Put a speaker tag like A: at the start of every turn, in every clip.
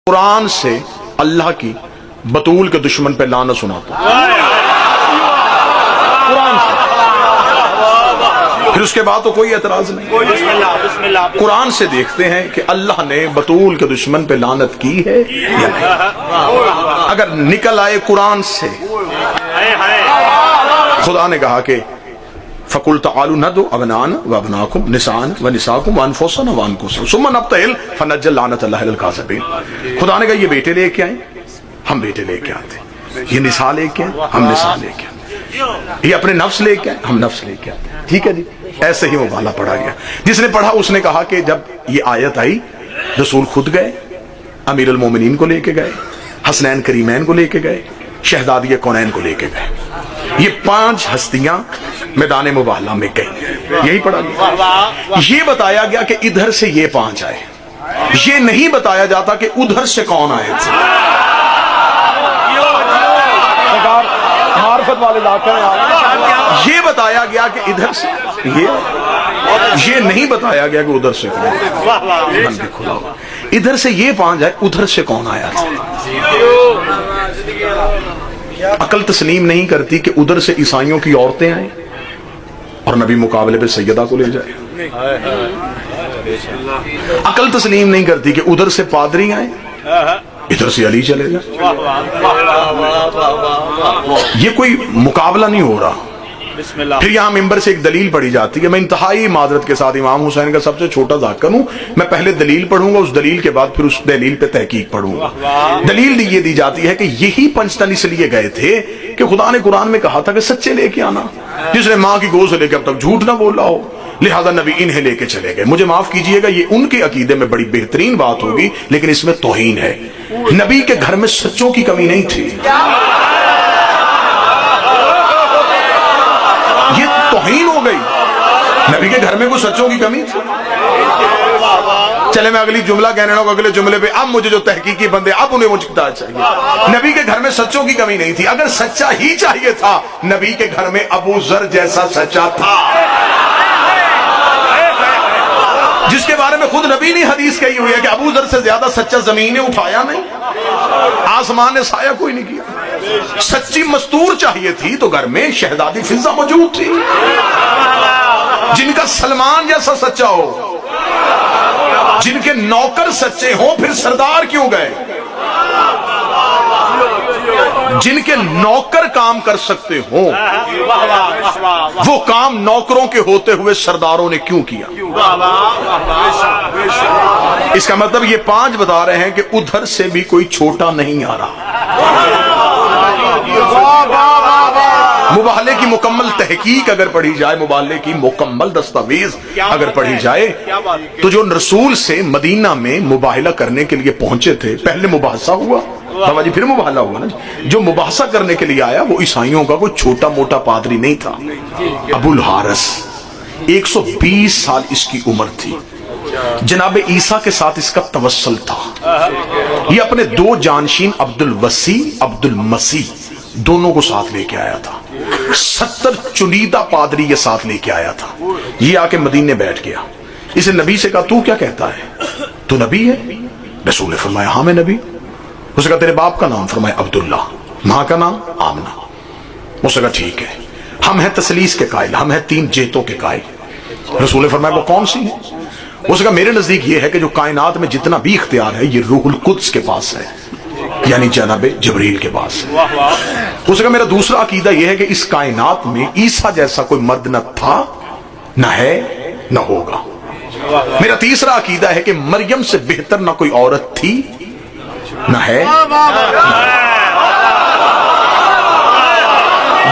A: قرآن سے اللہ کی بطول کے دشمن پہ لعنت سناتا قرآن سے، پھر اس کے بعد تو کوئی اعتراض نہیں۔ قرآن سے دیکھتے ہیں کہ اللہ نے بطول کے دشمن پہ لعنت کی ہے یا نہیں۔ اگر نکل آئے قرآن سے، خدا نے کہا کہ فَقُلْ تَعَالُوا نَدْعُ أَبْنَاءَنَا وَأَبْنَاءَكُمْ نِسَاءً وَنِسَاءَكُمْ وَأَنفُسَنَا وَأَنفُسَكُمْ ثُمَّ نَبْتَهِلْ فَنَجْعَلْ لَعْنَةَ اللَّهِ عَلَى الْكَاذِبِينَ۔ خدا نے کہا یہ بیٹے لے کے آئیں، ہم بیٹے لے کے آتے، یہ نساء لے کے آئیں، ہم نساء لے کے آتے، یہ اپنے نفس لے کے آئیں، ہم نفس لے کے آتے۔ ٹھیک ہے جی، ایسے ہی مبالہ پڑھا گیا۔ جس نے پڑھا اس نے کہا کہ جب یہ آیت آئی رسول خود گئے، امیر المومنین کو لے کے گئے، حسنین کریمین کو لے کے گئے، شہزادی کونین کو لے کے گئے، یہ 5 ہستیاں میدان مباہلہ میں گئی، یہی پڑھا گیا۔ یہ بتایا گیا کہ ادھر سے یہ 5 آئے، یہ نہیں بتایا جاتا کہ ادھر سے کون آئے تھے۔ معرفت والے یہ بتایا گیا کہ ادھر سے یہ نہیں بتایا گیا کہ ادھر سے کون آئے، ادھر سے یہ 5 آئے، ادھر سے کون آیا تھا۔ عقل تسلیم نہیں کرتی کہ ادھر سے عیسائیوں کی عورتیں آئیں اور نبی مقابلے پہ سیدہ کو لے جائے۔ عقل تسلیم نہیں کرتی کہ ادھر سے پادری آئیں، ادھر سے علی چلے جائیں۔ یہ کوئی مقابلہ نہیں ہو رہا۔ پھر یہاں ممبر سے ایک دلیل پڑھی جاتی ہے۔ میں انتہائی معذرت کے ساتھ امام حسین کا سب سے چھوٹا ذاکر ہوں، میں پہلے دلیل پڑھوں گا، اس دلیل کے بعد پھر اس دلیل پہ تحقیق پڑھوں گا۔ دلیل یہ دی جاتی ہے کہ یہی 5 تن اس لیے گئے تھے کہ خدا نے قرآن میں کہا تھا کہ سچے لے کے آنا، جس نے ماں کی گود سے لے کے اب تک جھوٹ نہ بولا ہو، لہذا نبی انہیں لے کے چلے گئے۔ مجھے معاف کیجئے گا، یہ ان کے عقیدے میں بڑی بہترین بات ہوگی، لیکن اس میں توہین ہے۔ نبی کے گھر میں سچوں کی کمی نہیں تھی، یہ توہین ہو گئی۔ نبی کے گھر میں کوئی سچوں کی کمی تھی؟ چلے میں اگلی جملہ کہنے لگا، اگلے جملے پہ اب مجھے جو تحقیقی بندے اب انہیں مجھے چاہیے۔ نبی کے گھر میں سچوں کی کمی نہیں تھی، اگر سچا ہی چاہیے تھا نبی کے گھر میں ابو ذر جیسا سچا تھا، جس کے بارے میں خود نبی نے حدیث کہی ہوئی ہے کہ ابو ذر سے زیادہ سچا زمین نے اٹھایا نہیں، آسمان نے سایہ کوئی نہیں کیا۔ سچی مستور چاہیے تھی تو گھر میں شہزادی فضہ موجود تھی، جن کا سلمان جیسا سچا ہو، جن کے نوکر سچے ہوں، پھر سردار کیوں گئے؟ جن کے نوکر کام کر سکتے ہوں وہ کام نوکروں کے ہوتے ہوئے سرداروں نے کیوں کیا؟ اس کا مطلب یہ 5 بتا رہے ہیں کہ ادھر سے بھی کوئی چھوٹا نہیں آ رہا۔ مباہلے کی مکمل تحقیق اگر پڑھی جائے، مباہلے کی مکمل دستاویز اگر پڑھی جائے، تو جو رسول سے مدینہ میں مباہلہ کرنے کے لیے پہنچے تھے، پہلے مباحثہ ہوا جی، پھر مباہلہ ہوا نا۔ جو مباحثہ کرنے کے لیے آیا وہ عیسائیوں کا کوئی چھوٹا موٹا پادری نہیں تھا، ابو الحارث، 120 سال اس کی عمر تھی، جناب عیسیٰ کے ساتھ اس کا توسل تھا۔ یہ اپنے 2 جانشین عبد الوسی عبد المسیح دونوں کو ساتھ لے کے آیا تھا، 70 چنیدہ پادری یہ ساتھ لے کے آیا تھا۔ یہ آ کے مدینے بیٹھ گیا، اسے نبی سے کہا تو کیا کہتا ہے، تو نبی ہے؟ رسول نے فرمایا ہاں میں نبی۔ اس نے کہا تیرے باپ کا نام؟ فرمایا عبداللہ۔ ماں کا نام؟ آمنہ۔ اس نے کہا ٹھیک ہے، ہم ہیں تسلیس کے قائل، ہم ہیں 3 جیتوں کے قائل۔ رسول نے فرمایا وہ کون سی ہیں؟ اس نے کہا میرے نزدیک یہ ہے کہ جو کائنات میں جتنا بھی اختیار ہے یہ روح القدس کے پاس ہے، یعنی جناب جبریل کے پاس ہے۔ اس نے کہا میرا دوسرا عقیدہ یہ ہے کہ اس کائنات میں عیسیٰ جیسا کوئی مرد نہ تھا، نہ ہے، نہ ہوگا۔ میرا تیسرا عقیدہ ہے کہ مریم سے بہتر نہ کوئی عورت تھی، نہ ہے،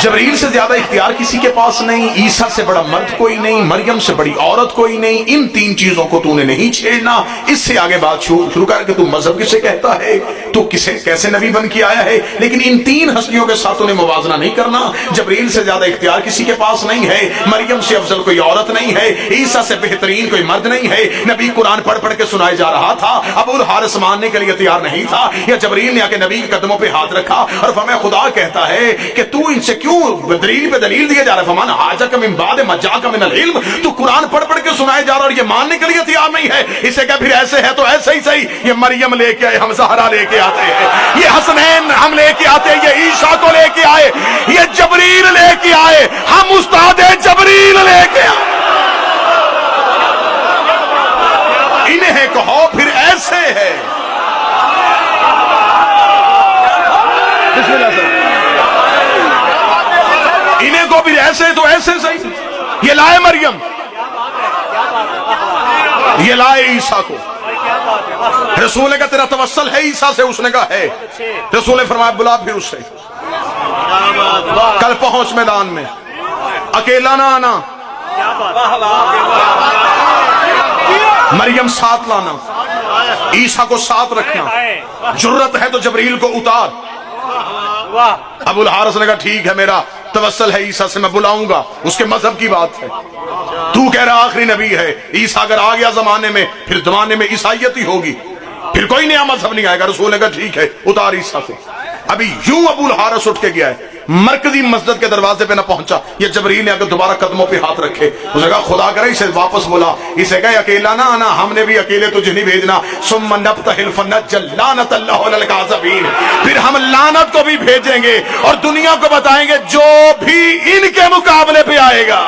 A: جبریل سے زیادہ اختیار کسی کے پاس نہیں، عیسیٰ سے بڑا مرد کوئی نہیں، مریم سے بڑی عورت کوئی نہیں۔ ان 3 چیزوں کو تو نے نہیں چھیڑنا۔ اس سے آگے بات شروع کر کے تو مذہب کسے کہتا ہے، تو کیسے نبی بن کے آیا ہے، لیکن ان 3 ہستیوں کے ساتھ انہیں موازنہ نہیں کرنا۔ جبریل سے زیادہ اختیار کسی کے پاس نہیں ہے، مریم سے افضل کوئی عورت نہیں ہے، عیسیٰ سے بہترین کوئی مرد نہیں ہے۔ نبی قرآن پڑھ پڑھ کے سنائے جا رہا تھا، ابو الحارث ماننے کے لیے تیار نہیں تھا، یا جبریل نے آ کے نبی کے قدموں پہ ہاتھ رکھا اور فرمایا خدا کہتا ہے کہ تو ان سے کیوں یوں دلیل پہ دلیل دیے جا رہے فمان حاجک من بعد ما جاءک من العلم، تو قرآن پڑھ پڑھ کے سنائے جا رہا اور یہ ماننے کے لیے تیار نہیں ہے. اسے کہ پھر ایسے ہے تو ایسے ہی صحیح. یہ مریم لے کے آئے، ہم زہرا لے کے آتے ہیں، یہ حسنین ہم لے کے آتے ہیں، یہ عیسیٰ کو لے کے آئے، یہ جبریل لے کے آئے، ہم استاد جبریل لے کے آئے. انہیں کہو پھر ایسے ہے. بسم اللہ سر. انہیں کو بھی ایسے تو ایسے صحیح. یہ لائے مریم، یہ لائے عیسیٰ کو. رسول نے کہا تیرا توسل ہے عیسیٰ سے؟ اس نے کہا ہے. رسول نے فرمایا بلا پھر اس سے، کل پہنچ میدان میں، اکیلا نہ آنا، مریم ساتھ لانا، عیسیٰ کو ساتھ رکھنا. جرت ہے تو جبریل کو اتار. ابو الحارث نے کہا ٹھیک ہے، میرا توسل ہے عیسیٰ سے، میں بلاؤں گا. اس کے مذہب کی بات ہے. تو کہہ رہا آخری نبی ہے، عیسیٰ اگر آ گیا زمانے میں پھر زمانے میں عیسائیت ہی ہوگی، پھر کوئی نیا مذہب نہیں آئے گا. رسول نے کہا ٹھیک ہے، اتار عیسیٰ کو. ابھی یوں ابو الحارث اٹھ کے گیا ہے، مرکزی مسجد کے دروازے پہ نہ پہنچا. یہ جبریل نے اگر دوبارہ قدموں پہ ہاتھ رکھے، اس نے کہا خدا کرے اسے واپس بولا. اسے کہا اکیلا نہ آنا، ہم نے بھی اکیلے تجھے نہیں بھیجنا. ثم نبتہل فنجعل لعنت اللہ علی الکاذبین، پھر ہم لعنت کو بھی بھیجیں گے اور دنیا کو بتائیں گے جو بھی ان کے مقابلے پہ آئے گا.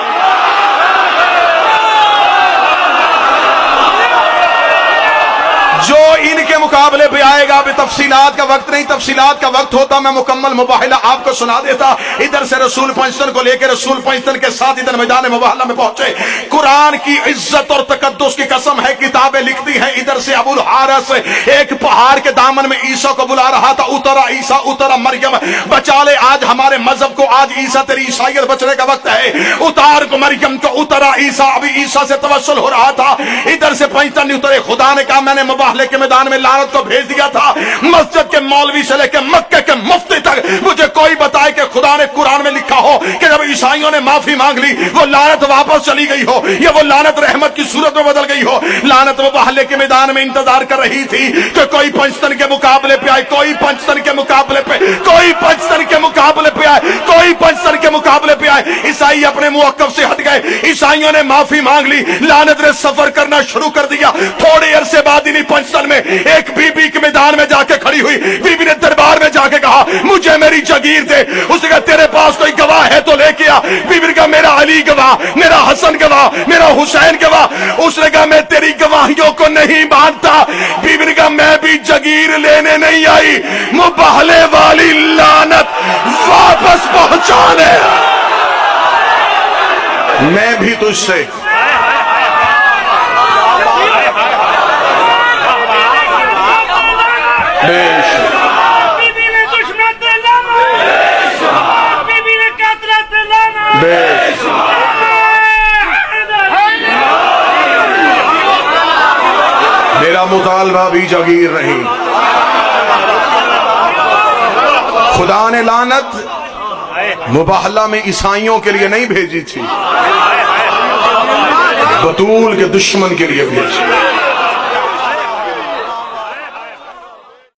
A: جو ان کے مقابلے پہ آئے گا. ابھی تفصیلات کا وقت نہیں، تفصیلات کا وقت ہوتا میں مکمل مباحلہ آپ کو سنا دیتا. ادھر سے رسول پنجتن کو لے کے رسول پنجتن کے ساتھ ادھر میدان مباحلہ میں پہنچے. قرآن کی عزت اور تقدس کی قسم ہے، کتابیں لکھتی ہیں. ادھر سے ابو الحارث ایک پہاڑ کے دامن میں عیسیٰ کو بلا رہا تھا. اترا عیسیٰ، اترا مریم، بچا لے آج ہمارے مذہب کو، آج عیسیٰ تیری عیسائیت بچنے کا وقت ہے. اتار کو مریم کو، اترا عیسیٰ. ابھی عیسیٰ سے توسل ہو رہا تھا. ادھر سے پنجتن نہیں اترے. خدا نے کہا میں نے مباحلے کے میدان میں لعنت کو بھیج دیا تھا. مسجد کے مولوی سے لے کے مکے کے مفتی تک مجھے کوئی بتائے کہ خدا نے قرآن میں لکھا ہو کہ جب عیسائیوں نے معافی مانگ لی وہ لعنت واپس چلی گئی ہو، یا وہ لعنت رحمت کی صورت میں بدل گئی ہو. لعنت مباحلے کے میدان میں انتظار کر رہی تھی کہ کوئی پنجتن کے مقابلے پہ آئے، کوئی پنجتن کے مقابلے پہ، کوئی پنجتن کے مقابلے پہ آئے، کوئی پنجتن کے مقابلے پہ آئے. عیسائی اپنے موقف سے ہٹ گئے. عیسائیوں نے معافی مانگ لی. لعنت نے سفر کرنا شروع کر دیا. تھوڑے عرصے بعد انہیں پنجتن میں ایک بی بی کے میدان میں جا کے کھڑی ہوئی. بی بی نے دربار میں جا کے کہا مجھے میری جگیر دے. اس نے کہا تیرے پاس کوئی گواہ ہے تو لے کے آ. بی بی نے کہا میرا علی گواہ، میرا حسن گواہ، میرا حسین گواہ. اس نے کہا میں تیری گواہیوں کو نہیں مانتا. بی بی نے کہا میں بھی جگیر لینے نہیں آئی، مباحلے والی لعنت واپس پہنچانے. میں بھی تجھ سے میرا مطالبہ بھی جگیر نہیں. خدا نے لعنت مباحلہ میں عیسائیوں کے لیے نہیں بھیجی تھی، بطول کے دشمن کے لیے بھیجی.